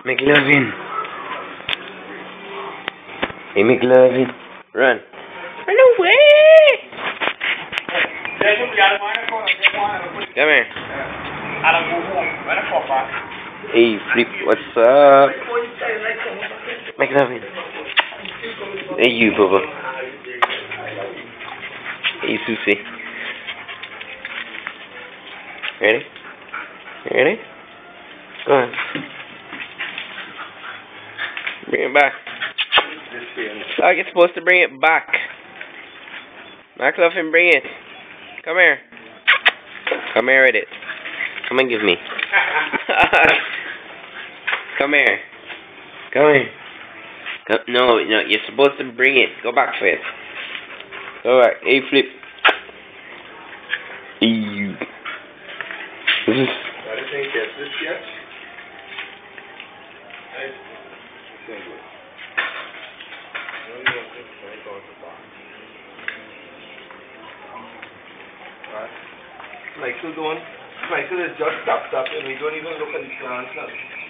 McLovin. Hey, McLovin. Run. Run away! Come here. Hey, Flip, what's up? McLovin. Hey, you, Bubba. Hey, Susie. Ready? Ready? Go on. Bring it back. Oh, you're supposed to bring it back. McLovin, bring it. Come here. Come here with it. Come and give me. Come here. Come here. No, you're supposed to bring it. Go back for it. Go back. Hey, Flip. Ew. This is... I didn't get this yet. Michael is just stopped up and we don't even look at the plants now.